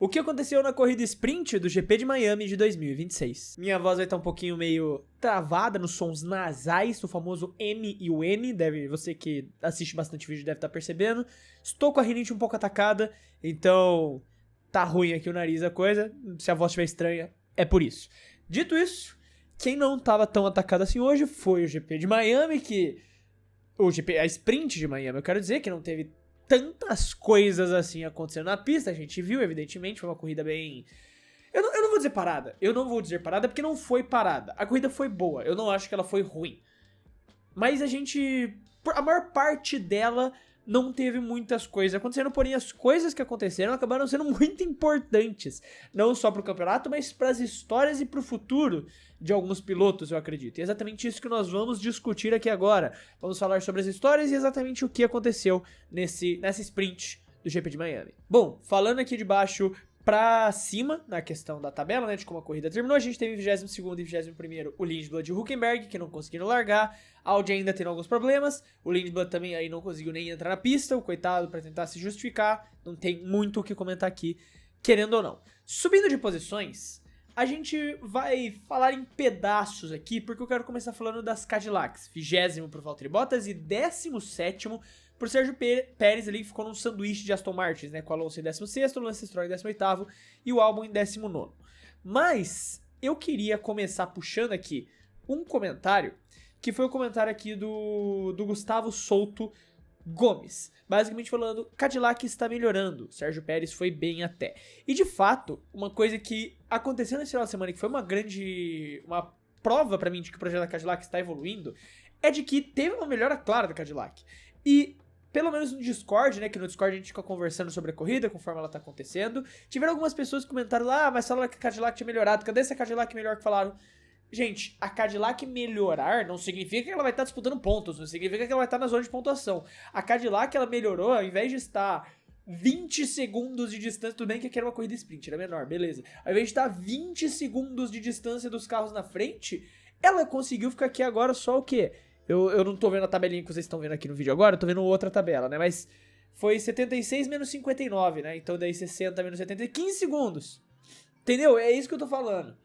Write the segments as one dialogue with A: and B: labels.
A: O que aconteceu na corrida sprint do GP de Miami de 2026? Minha voz vai estar um pouquinho meio travada nos sons nasais, o famoso M e o N, você que assiste bastante vídeo deve estar percebendo. Estou com a rinite um pouco atacada, então tá ruim aqui o nariz a coisa, se a voz estiver estranha, é por isso. Dito isso, quem não estava tão atacado assim hoje foi o GP de Miami, a sprint de Miami, eu quero dizer que não teve tantas coisas assim acontecendo na pista, a gente viu, evidentemente, foi uma corrida bem... Eu não vou dizer parada, porque não foi parada. A corrida foi boa, eu não acho que ela foi ruim. Mas a maior parte dela não teve muitas coisas acontecendo, porém as coisas que aconteceram acabaram sendo muito importantes. Não só pro campeonato, mas pras histórias e pro futuro de alguns pilotos, eu acredito. E é exatamente isso que nós vamos discutir aqui agora. Vamos falar sobre as histórias e exatamente o que aconteceu nessa sprint do GP de Miami. Bom, falando aqui de baixo pra cima, na questão da tabela, né, de como a corrida terminou, a gente teve em 22º e 21º o Lindblad e o Hülkenberg, que não conseguiram largar, Audi ainda tendo alguns problemas, o Lindblad também aí não conseguiu nem entrar na pista, o coitado, pra tentar se justificar, não tem muito o que comentar aqui, querendo ou não. Subindo de posições, a gente vai falar em pedaços aqui, porque eu quero começar falando das Cadillacs, 20º pro Valtteri Bottas e 17º por Sérgio Pérez ali, que ficou num sanduíche de Aston Martins, né, com o Alonso em 16º, o Lance Stroll em 18º e o Albon em 19º. Mas eu queria começar puxando aqui um comentário, que foi o comentário aqui do Gustavo Souto Gomes, basicamente falando, Cadillac está melhorando, Sérgio Pérez foi bem até. E de fato, uma coisa que aconteceu nesse final de semana, que foi uma prova pra mim de que o projeto da Cadillac está evoluindo, é de que teve uma melhora clara da Cadillac. E pelo menos no Discord, né, que no Discord a gente fica conversando sobre a corrida, conforme ela tá acontecendo, tiveram algumas pessoas que comentaram lá, mas falaram que a Cadillac tinha melhorado, cadê essa Cadillac melhor que falaram? Gente, a Cadillac melhorar não significa que ela vai estar disputando pontos, não significa que ela vai estar na zona de pontuação. A Cadillac, ela melhorou, ao invés de estar 20 segundos de distância, tudo bem que aqui era uma corrida sprint, era menor, beleza. Ao invés de estar 20 segundos de distância dos carros na frente, ela conseguiu ficar aqui agora só o quê? Eu não tô vendo a tabelinha que vocês estão vendo aqui no vídeo agora, eu tô vendo outra tabela, né? Mas foi 76 menos 59, né? Então daí 60 menos 70, 15 segundos. Entendeu? É isso que eu tô falando.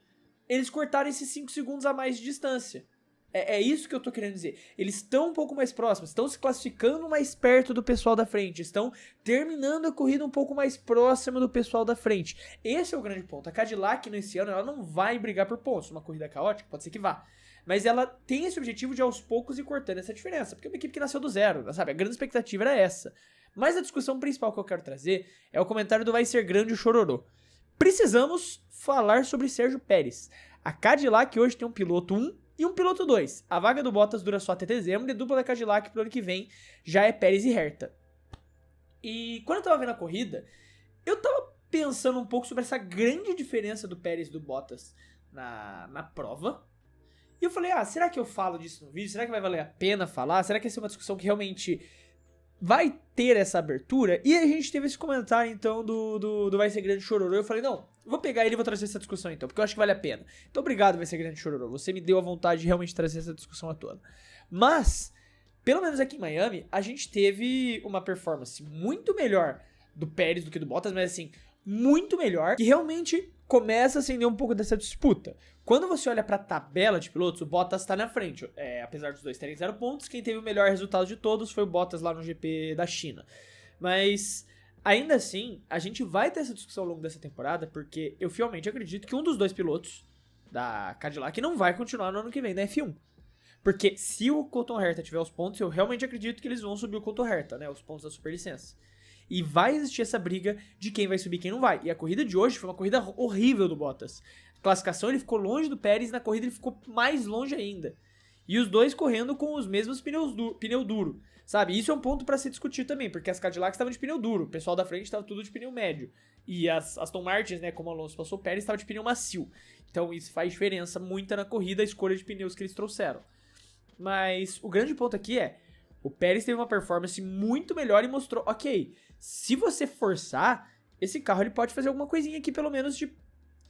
A: Eles cortaram esses 5 segundos a mais de distância. É isso que eu tô querendo dizer. Eles estão um pouco mais próximos, estão se classificando mais perto do pessoal da frente, estão terminando a corrida um pouco mais próximo do pessoal da frente. Esse é o grande ponto. A Cadillac nesse ano ela não vai brigar por pontos. Uma corrida caótica, pode ser que vá. Mas ela tem esse objetivo de aos poucos ir cortando essa diferença, porque é uma equipe que nasceu do zero, sabe? A grande expectativa era essa. Mas a discussão principal que eu quero trazer é o comentário do Vai Ser Grande o Chororô. Precisamos falar sobre Sérgio Pérez. A Cadillac hoje tem um piloto 1 e um piloto 2. A vaga do Bottas dura só até dezembro e a dupla da Cadillac pro ano que vem já é Pérez e Herta. E quando eu tava vendo a corrida, eu tava pensando um pouco sobre essa grande diferença do Pérez e do Bottas na prova. E eu falei, será que eu falo disso no vídeo? Será que vai valer a pena falar? Será que essa é uma discussão que realmente vai ter essa abertura? E a gente teve esse comentário, então, do Vai Ser Grande Chororô. Eu falei, não, vou pegar ele e vou trazer essa discussão, então, porque eu acho que vale a pena. Então, obrigado, Vai Ser Grande Chororô. Você me deu a vontade de realmente trazer essa discussão à tona. Mas, pelo menos aqui em Miami, a gente teve uma performance muito melhor do Pérez do que do Bottas, mas assim, muito melhor, que realmente começa a acender um pouco dessa disputa. Quando você olha pra tabela de pilotos, o Bottas tá na frente. Apesar dos dois terem 0 pontos, quem teve o melhor resultado de todos foi o Bottas lá no GP da China. Mas, ainda assim, a gente vai ter essa discussão ao longo dessa temporada, porque eu fielmente acredito que um dos dois pilotos da Cadillac não vai continuar no ano que vem na F1. Porque se o Colton Herta tiver os pontos, eu realmente acredito que eles vão subir o Colton Herta, né? Os pontos da superlicença. E vai existir essa briga de quem vai subir e quem não vai. E a corrida de hoje foi uma corrida horrível do Bottas. Na classificação ele ficou longe do Pérez, na corrida ele ficou mais longe ainda. E os dois correndo com os mesmos pneu duro, sabe? Isso é um ponto pra se discutir também, porque as Cadillacs estavam de pneu duro, o pessoal da frente estava tudo de pneu médio. E as Aston Martins, né, como o Alonso passou o Pérez, estava de pneu macio. Então isso faz diferença muita na corrida, a escolha de pneus que eles trouxeram. Mas o grande ponto aqui é, o Pérez teve uma performance muito melhor e mostrou, ok, se você forçar, esse carro ele pode fazer alguma coisinha aqui, pelo menos de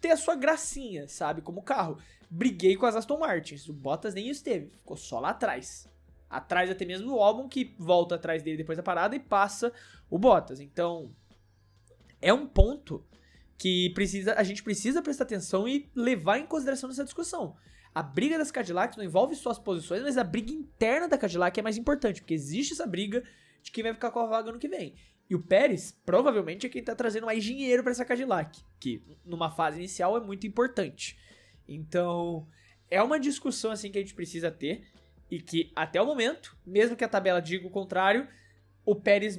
A: ter a sua gracinha, sabe, como carro. Briguei com as Aston Martins, o Bottas nem isso teve, ficou só lá atrás. Atrás até mesmo o Albon, que volta atrás dele depois da parada e passa o Bottas. Então, é um ponto que a gente precisa prestar atenção e levar em consideração nessa discussão. A briga das Cadillacs não envolve só as posições, mas a briga interna da Cadillac é mais importante, porque existe essa briga de quem vai ficar com a vaga ano que vem. E o Pérez, provavelmente, é quem tá trazendo mais dinheiro pra essa Cadillac, que numa fase inicial é muito importante. Então, é uma discussão assim que a gente precisa ter, e que até o momento, mesmo que a tabela diga o contrário, o Pérez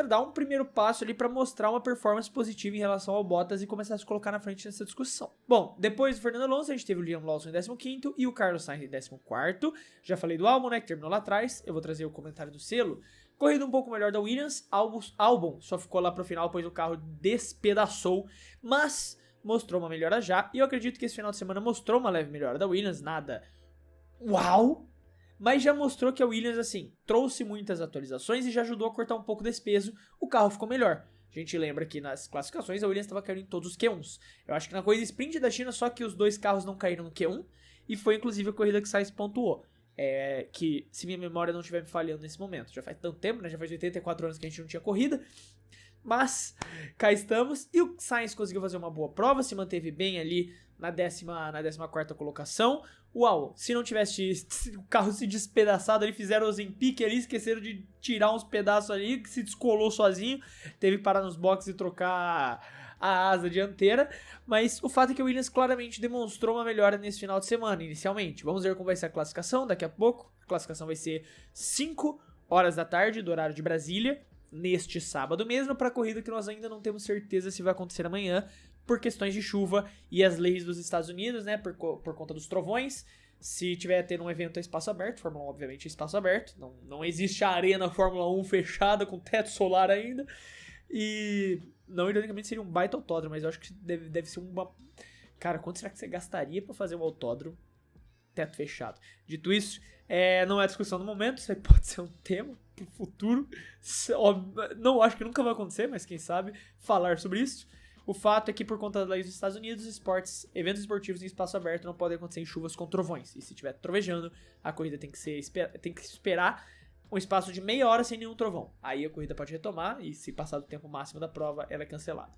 A: dá um primeiro passo ali pra mostrar uma performance positiva em relação ao Bottas e começar a se colocar na frente nessa discussão. Bom, depois do Fernando Alonso, a gente teve o Liam Lawson em 15º e o Carlos Sainz em 14º. Já falei do Albon, né, que terminou lá atrás. Eu vou trazer o comentário do selo. Corrida um pouco melhor da Williams. Albon só ficou lá pro final, pois o carro despedaçou, mas mostrou uma melhora já. E eu acredito que esse final de semana mostrou uma leve melhora da Williams. Nada uau! Mas já mostrou que a Williams, assim, trouxe muitas atualizações e já ajudou a cortar um pouco desse peso. O carro ficou melhor. A gente lembra que nas classificações a Williams estava caindo em todos os Q1s. Eu acho que na corrida sprint da China só que os dois carros não caíram no Q1. E foi inclusive a corrida que Sainz pontuou. Que, se minha memória não estiver me falhando nesse momento. Já faz tanto tempo, né? Já faz 84 anos que a gente não tinha corrida. Mas cá estamos. E o Sainz conseguiu fazer uma boa prova. Se manteve bem ali na 14ª colocação. Uau, se não tivesse o carro se despedaçado ali, fizeram o Ozempic ali, esqueceram de tirar uns pedaços ali, que se descolou sozinho, teve que parar nos boxes e trocar a asa dianteira, mas o fato é que o Williams claramente demonstrou uma melhora nesse final de semana, inicialmente. Vamos ver como vai ser a classificação daqui a pouco. A classificação vai ser 5 horas da tarde, do horário de Brasília, neste sábado mesmo, para a corrida que nós ainda não temos certeza se vai acontecer amanhã, por questões de chuva e as leis dos Estados Unidos, né, por conta dos trovões. Se tiver tendo um evento a espaço aberto, Fórmula 1 obviamente é espaço aberto, não existe a arena Fórmula 1 fechada com teto solar ainda, e não, ironicamente seria um baita autódromo, mas eu acho que deve ser uma... Cara, quanto será que você gastaria pra fazer um autódromo teto fechado? Dito isso, não é discussão no momento, isso aí pode ser um tema pro futuro, não acho que nunca vai acontecer, mas quem sabe falar sobre isso. O fato é que, por conta das leis dos Estados Unidos, eventos esportivos em espaço aberto não podem acontecer em chuvas com trovões. E se estiver trovejando, a corrida tem que esperar um espaço de meia hora sem nenhum trovão. Aí a corrida pode retomar e, se passar do tempo máximo da prova, ela é cancelada.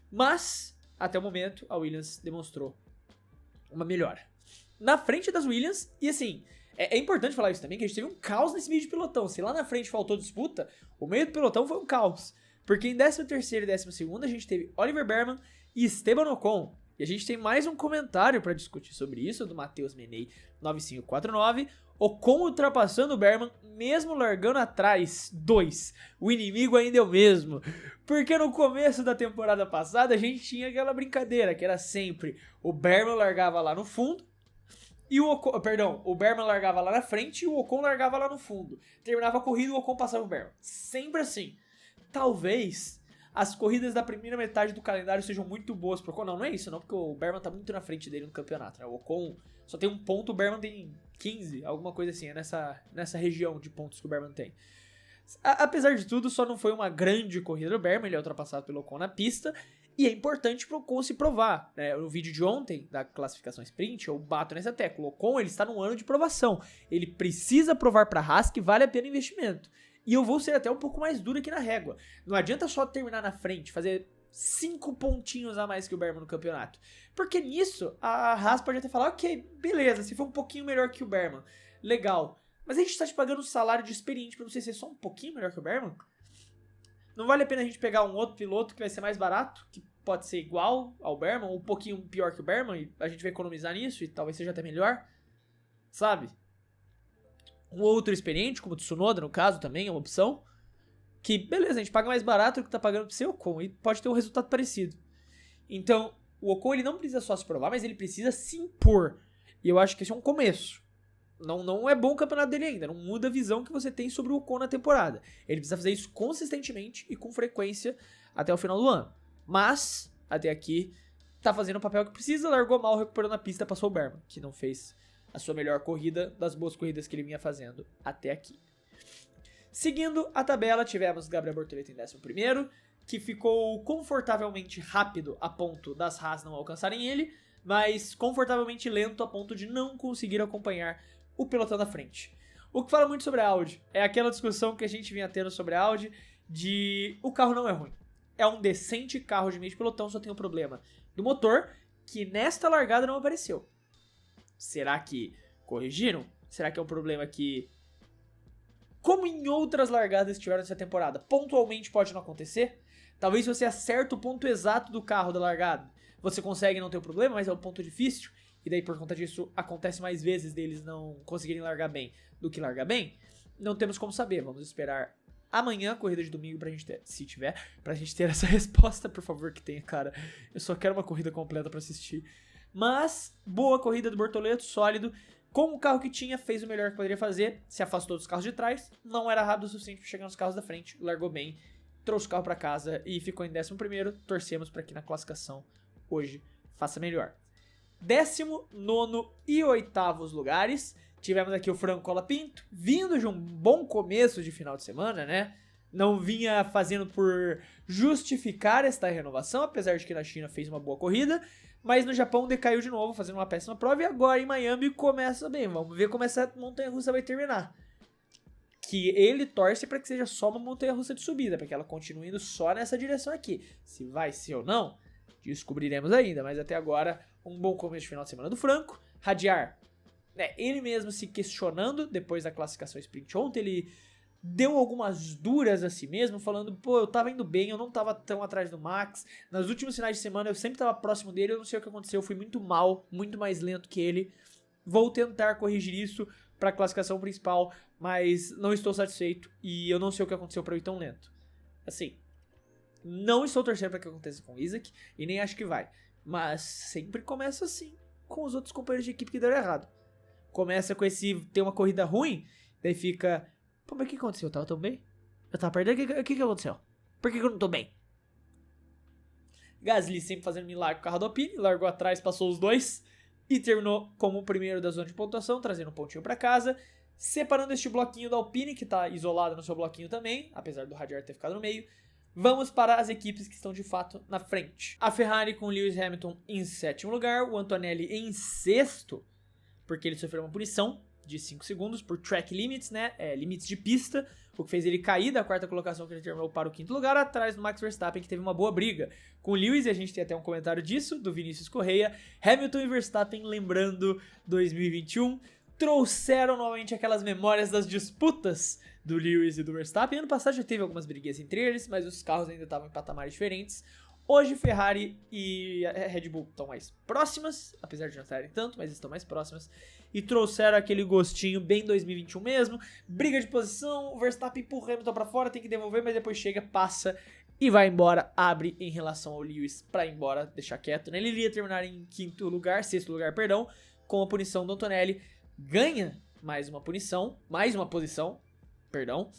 A: Mas, até o momento, a Williams demonstrou uma melhora. Na frente das Williams, e assim, é importante falar isso também, que a gente teve um caos nesse meio de pelotão. Se lá na frente faltou disputa, o meio do pelotão foi um caos. Porque em 13º e 12º a gente teve Oliver Behrman e Esteban Ocon. E a gente tem mais um comentário para discutir sobre isso, do Matheus Menei 9549. Ocon ultrapassando o Behrman, mesmo largando atrás. 2. O inimigo ainda é o mesmo. Porque no começo da temporada passada a gente tinha aquela brincadeira, que era sempre o Behrman largava lá no fundo, e o Behrman largava lá na frente e o Ocon largava lá no fundo. Terminava a corrida e o Ocon passava o Behrman. Sempre assim. Talvez as corridas da primeira metade do calendário sejam muito boas pro Ocon. Não é isso, não, porque o Behrman tá muito na frente dele no campeonato, né? O Ocon só tem um ponto, o Behrman tem 15, alguma coisa assim, é nessa região de pontos que o Behrman tem. Apesar de tudo, só não foi uma grande corrida do Behrman, ele é ultrapassado pelo Ocon na pista, e é importante pro Ocon se provar, né? No vídeo de ontem, da classificação sprint, eu bato nessa tecla. O Ocon, ele está num ano de provação, ele precisa provar pra Haas que vale a pena o investimento. E eu vou ser até um pouco mais duro aqui na régua. Não adianta só terminar na frente, fazer 5 pontinhos a mais que o Behrman no campeonato. Porque nisso, a Haas pode até falar, ok, beleza, se for um pouquinho melhor que o Behrman, legal. Mas a gente tá te pagando um salário de experiente pra você ser só um pouquinho melhor que o Behrman? Não vale a pena a gente pegar um outro piloto que vai ser mais barato, que pode ser igual ao Behrman, ou um pouquinho pior que o Behrman, e a gente vai economizar nisso, e talvez seja até melhor, sabe? Um outro experiente, como o Tsunoda, no caso, também é uma opção. Que, beleza, a gente paga mais barato do que tá pagando pro seu Ocon. E pode ter um resultado parecido. Então, o Ocon, ele não precisa só se provar, mas ele precisa se impor. E eu acho que esse é um começo. Não é bom o campeonato dele ainda. Não muda a visão que você tem sobre o Ocon na temporada. Ele precisa fazer isso consistentemente e com frequência até o final do ano. Mas, até aqui, tá fazendo o papel que precisa. Largou mal, recuperando a pista, passou o Behrman, que não fez a sua melhor corrida das boas corridas que ele vinha fazendo até aqui. Seguindo a tabela, tivemos Gabriel Bortoleto em 11º, que ficou confortavelmente rápido a ponto das Haas não alcançarem ele, mas confortavelmente lento a ponto de não conseguir acompanhar o pelotão da frente. O que fala muito sobre a Audi é aquela discussão que a gente vinha tendo sobre a Audi de o carro não é ruim. é um decente carro de meio de pelotão, só tem um problema do motor, que nesta largada não apareceu. Será que corrigiram? Será que é um problema que, como em outras largadas que tiveram essa temporada, pontualmente pode não acontecer? Talvez se você acerta o ponto exato do carro da largada, você consegue não ter o problema, mas é um ponto difícil, e daí por conta disso acontece mais vezes deles não conseguirem largar bem do que largar bem. Não temos como saber, vamos esperar amanhã, corrida de domingo, pra gente ter, se tiver, pra gente ter essa resposta, por favor que tenha, cara. Eu só quero uma corrida completa pra assistir. Mas, boa corrida do Bortoleto, sólido. Com o carro que tinha, fez o melhor que poderia fazer, se afastou dos carros de trás, não era rápido o suficiente para chegar nos carros da frente, largou bem, trouxe o carro para casa e ficou em 11º. Torcemos para que na classificação hoje faça melhor. 19º e 8º lugares, tivemos aqui o Franco Colapinto, vindo de um bom começo de final de semana, né? Não vinha fazendo por justificar esta renovação, apesar de que na China fez uma boa corrida, mas no Japão decaiu de novo, fazendo uma péssima prova, e agora em Miami começa bem. Vamos ver como essa montanha-russa vai terminar. Que ele torce para que seja só uma montanha-russa de subida, para que ela continue indo só nessa direção aqui. Se vai ser ou não, descobriremos ainda, mas até agora um bom começo de final de semana do Franco. Hadjar, ele mesmo se questionando depois da classificação sprint ontem, ele deu algumas duras a si mesmo, falando, pô, eu tava indo bem, eu não tava tão atrás do Max, nos últimos finais de semana eu sempre tava próximo dele, eu não sei o que aconteceu, eu fui muito mal, muito mais lento que ele, vou tentar corrigir isso pra classificação principal, mas não estou satisfeito e eu não sei o que aconteceu pra eu ir tão lento. Assim, não estou torcendo pra que aconteça com o Isaac e nem acho que vai, mas sempre começa assim com os outros companheiros de equipe que deram errado. Começa com esse, tem uma corrida ruim, daí fica, pô, mas o que aconteceu? Eu tava tão bem? Eu tava perdendo? O que aconteceu? Por que eu não tô bem? Gasly sempre fazendo milagre com o carro do Alpine, largou atrás, passou os dois e terminou como o primeiro da zona de pontuação, trazendo um pontinho pra casa, separando este bloquinho da Alpine, que tá isolado no seu bloquinho também, apesar do Hadjar ter ficado no meio. Vamos para as equipes que estão de fato na frente. A Ferrari com Lewis Hamilton em 7º lugar, o Antonelli em 6º, porque ele sofreu uma punição de 5 segundos por track limits, né, limites de pista, o que fez ele cair da 4ª colocação que ele terminou para o 5º lugar, atrás do Max Verstappen, que teve uma boa briga com o Lewis, e a gente tem até um comentário disso, do Vinícius Correia. Hamilton e Verstappen, lembrando 2021, trouxeram novamente aquelas memórias das disputas do Lewis e do Verstappen. Ano passado já teve algumas briguinhas entre eles, mas os carros ainda estavam em patamares diferentes. Hoje Ferrari e a Red Bull estão mais próximas, apesar de não estarem tanto, mas estão mais próximas. E trouxeram aquele gostinho bem 2021 mesmo. Briga de posição, o Verstappen empurra o Hamilton pra fora, tem que devolver, mas depois chega, passa e vai embora. Abre em relação ao Lewis pra ir embora, deixar quieto, né? Ele iria terminar em 5º lugar, 6º lugar, perdão, com a punição do Antonelli. Ganha mais uma punição, mais uma posição, perdão,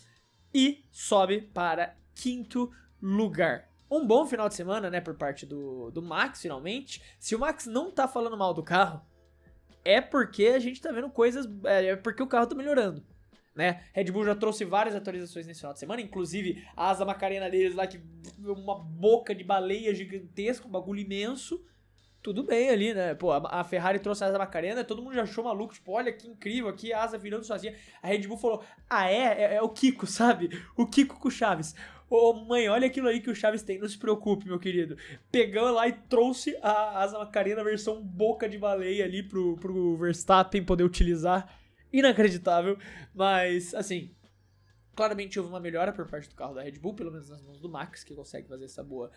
A: e sobe para 5º lugar. Um bom final de semana, né, por parte do Max, finalmente. Se o Max não tá falando mal do carro, é porque a gente tá vendo coisas, é porque o carro tá melhorando, né? Red Bull já trouxe várias atualizações nesse final de semana, inclusive a asa Macarena deles lá, que uma boca de baleia gigantesca, um bagulho imenso. Tudo bem ali, né? Pô, a Ferrari trouxe a asa Macarena, todo mundo já achou maluco, tipo, olha que incrível aqui, a asa virando sozinha. A Red Bull falou, é o Kiko, sabe? O Kiko com o Chaves. Ô mãe, olha aquilo aí que o Chaves tem, não se preocupe, meu querido. Pegou lá e trouxe a asa Macarena versão boca de baleia ali pro Verstappen poder utilizar. Inacreditável, mas assim, claramente houve uma melhora por parte do carro da Red Bull, pelo menos nas mãos do Max, que consegue fazer essa boa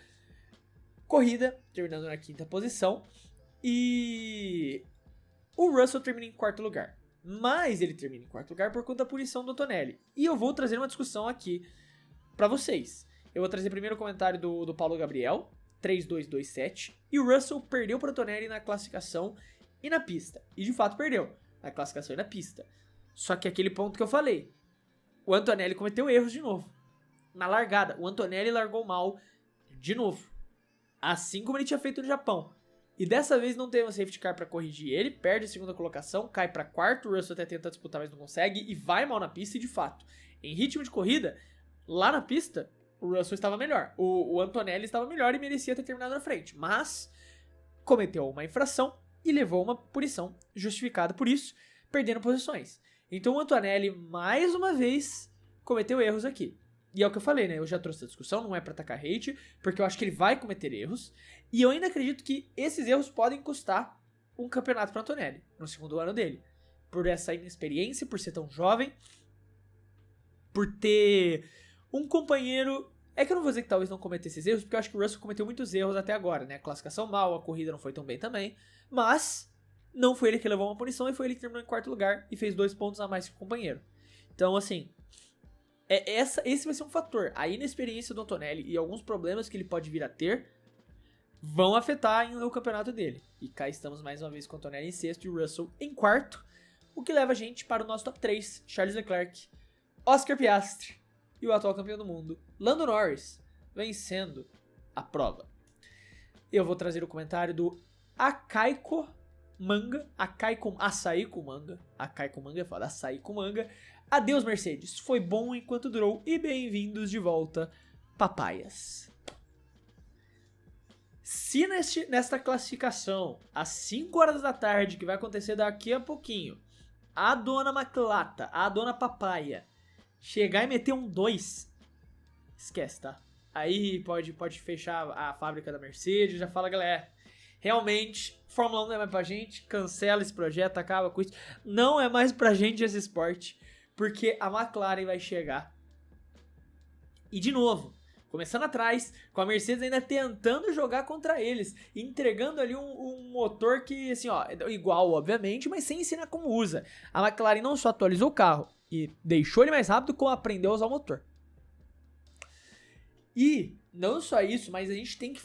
A: corrida, terminando na 5ª posição. E o Russell termina em 4º lugar, mas ele termina em 4º lugar por conta da punição do Antonelli. E eu vou trazer uma discussão aqui pra vocês. Eu vou trazer primeiro o comentário do Paulo Gabriel, 3227, e o Russell perdeu para o Antonelli na classificação e na pista. E de fato perdeu, na classificação e na pista. Só que aquele ponto que eu falei, o Antonelli cometeu erros de novo. Na largada, o Antonelli largou mal de novo, assim como ele tinha feito no Japão. E dessa vez não teve um safety car pra corrigir ele, perde a 2ª colocação, cai pra 4º, o Russell até tenta disputar, mas não consegue, e vai mal na pista, e de fato, em ritmo de corrida, lá na pista, o Russell estava melhor. O Antonelli estava melhor e merecia ter terminado na frente. Mas cometeu uma infração e levou uma punição justificada por isso, perdendo posições. Então o Antonelli, mais uma vez, cometeu erros aqui. E é o que eu falei, né? Eu já trouxe a discussão, não é pra atacar hate, porque eu acho que ele vai cometer erros. E eu ainda acredito que esses erros podem custar um campeonato pro Antonelli, no segundo ano dele. Por essa inexperiência, por ser tão jovem, por ter um companheiro... É que eu não vou dizer que talvez não cometesse esses erros, porque eu acho que o Russell cometeu muitos erros até agora, né? A classificação mal, a corrida não foi tão bem também. Mas não foi ele que levou uma punição e foi ele que terminou em quarto lugar e fez 2 pontos a mais que o companheiro. Então, assim, esse vai ser um fator. A inexperiência do Antonelli e alguns problemas que ele pode vir a ter vão afetar o campeonato dele. E cá estamos mais uma vez com o Antonelli em sexto e o Russell em quarto, o que leva a gente para o nosso top 3, Charles Leclerc, Oscar Piastri e o atual campeão do mundo, Lando Norris, vencendo a prova. Eu vou trazer o comentário do Akaiko Manga, Açaí com Manga, Akaiko Manga é foda, Açaí com Manga. Adeus Mercedes, foi bom enquanto durou e bem-vindos de volta, papaias. Se nesta classificação, às 5 horas da tarde, que vai acontecer daqui a pouquinho, a dona Maclata, a dona Papaya, chegar e meter um 2, esquece, tá? Aí pode fechar a fábrica da Mercedes, já fala, galera, realmente, Fórmula 1 não é mais pra gente, cancela esse projeto, acaba com isso. Não é mais pra gente esse esporte, porque a McLaren vai chegar. E de novo, começando atrás, com a Mercedes ainda tentando jogar contra eles, entregando ali um motor que, assim, ó, igual, obviamente, mas sem ensinar como usa. A McLaren não só atualizou o carro e deixou ele mais rápido, como aprendeu a usar o motor. E não só isso, mas a gente tem que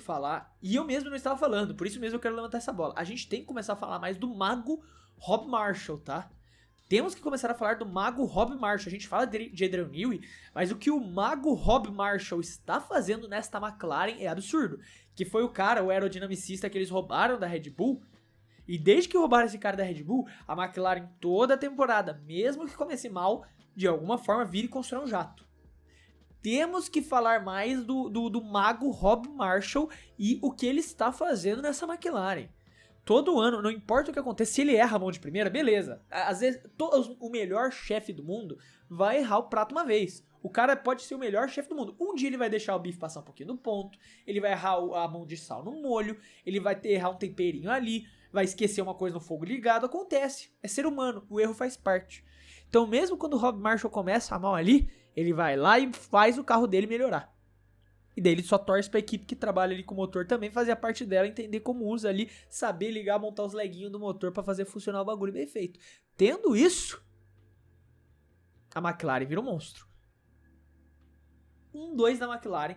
A: falar, e eu mesmo não estava falando, por isso mesmo eu quero levantar essa bola. A gente tem que começar a falar mais do mago Rob Marshall, tá? Temos que começar a falar do mago Rob Marshall. A gente fala de Adrian Newey, mas o que o mago Rob Marshall está fazendo nesta McLaren é absurdo. Que foi o aerodinamicista que eles roubaram da Red Bull. E desde que roubaram esse cara da Red Bull, a McLaren toda a temporada, mesmo que comece mal, de alguma forma vira e constrói um jato. Temos que falar mais do mago Rob Marshall e o que ele está fazendo nessa McLaren. Todo ano, não importa o que aconteça, se ele erra a mão de primeira, beleza. Às vezes, o melhor chefe do mundo vai errar o prato uma vez. O cara pode ser o melhor chefe do mundo. Um dia ele vai deixar o bife passar um pouquinho do ponto, ele vai errar a mão de sal no molho, ele vai errar um temperinho ali, vai esquecer uma coisa no fogo ligado. Acontece, é ser humano, o erro faz parte. Então mesmo quando o Rob Marshall começa a mal ali, ele vai lá e faz o carro dele melhorar. E daí ele só torce pra equipe que trabalha ali com o motor também fazer a parte dela, entender como usa ali, saber ligar, montar os leguinhos do motor pra fazer funcionar o bagulho bem feito. Tendo isso, a McLaren vira um monstro. 1-2 da McLaren,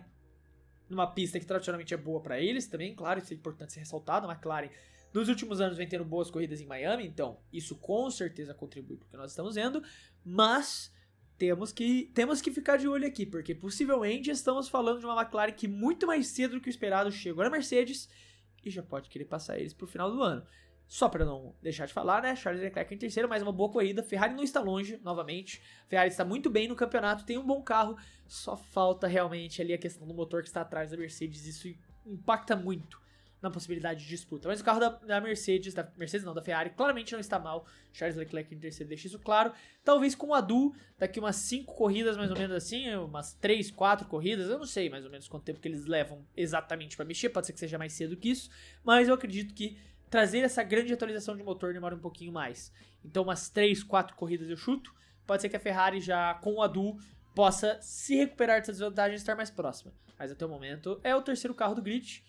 A: numa pista que tradicionalmente é boa pra eles também, claro, isso é importante ser ressaltado. A McLaren nos últimos anos vem tendo boas corridas em Miami, então isso com certeza contribui pro que nós estamos vendo, mas temos que ficar de olho aqui, porque possivelmente estamos falando de uma McLaren que muito mais cedo do que o esperado chegou na Mercedes e já pode querer passar eles pro final do ano. Só para não deixar de falar, né? Charles Leclerc em terceiro, mais uma boa corrida. Ferrari não está longe, novamente. Ferrari está muito bem no campeonato, tem um bom carro. Só falta realmente ali a questão do motor que está atrás da Mercedes. Isso impacta muito na possibilidade de disputa. Mas o carro da Mercedes, da Ferrari, claramente não está mal. Charles Leclerc em terceiro deixa isso claro. Talvez com o Adu, daqui umas 5 corridas mais ou menos assim, umas 3, 4 corridas, eu não sei mais ou menos quanto tempo que eles levam exatamente para mexer, pode ser que seja mais cedo que isso, mas eu acredito que trazer essa grande atualização de motor demora um pouquinho mais. Então umas 3, 4 corridas eu chuto, pode ser que a Ferrari já com o Adu possa se recuperar dessa desvantagem e estar mais próxima. Mas até o momento é o terceiro carro do grid,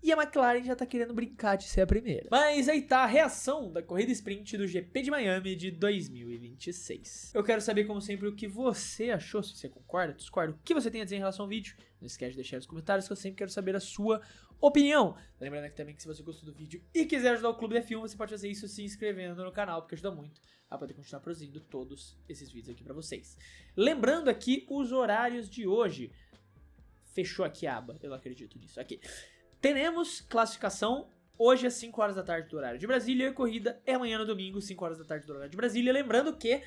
A: e a McLaren já tá querendo brincar de ser a primeira. Mas aí tá a reação da corrida sprint do GP de Miami de 2026. Eu quero saber, como sempre, o que você achou, se você concorda, discorda, o que você tem a dizer em relação ao vídeo. Não esquece de deixar nos comentários que eu sempre quero saber a sua opinião. Lembrando aqui também que se você gostou do vídeo e quiser ajudar o Clube da F1, você pode fazer isso se inscrevendo no canal, porque ajuda muito a poder continuar produzindo todos esses vídeos aqui pra vocês. Lembrando aqui os horários de hoje. Fechou aqui a aba, eu não acredito nisso. Aqui. Teremos classificação hoje às 5 horas da tarde do horário de Brasília e a corrida é amanhã no domingo, 5 horas da tarde do horário de Brasília. Lembrando que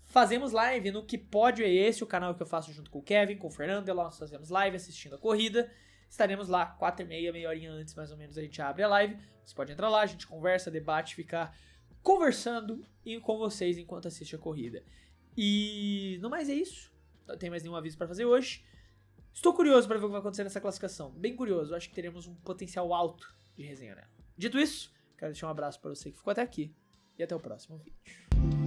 A: fazemos live no Que Pódio é Esse, o canal que eu faço junto com o Kevin, com o Fernando, e lá nós fazemos live assistindo a corrida. Estaremos lá 4h30, meia horinha antes mais ou menos a gente abre a live. Você pode entrar lá, a gente conversa, debate, ficar conversando com vocês enquanto assiste a corrida. E no mais é isso. Não tem mais nenhum aviso pra fazer hoje. Estou curioso pra ver o que vai acontecer nessa classificação. Bem curioso. Acho que teremos um potencial alto de resenha nela. Dito isso, quero deixar um abraço pra você que ficou até aqui. E até o próximo vídeo.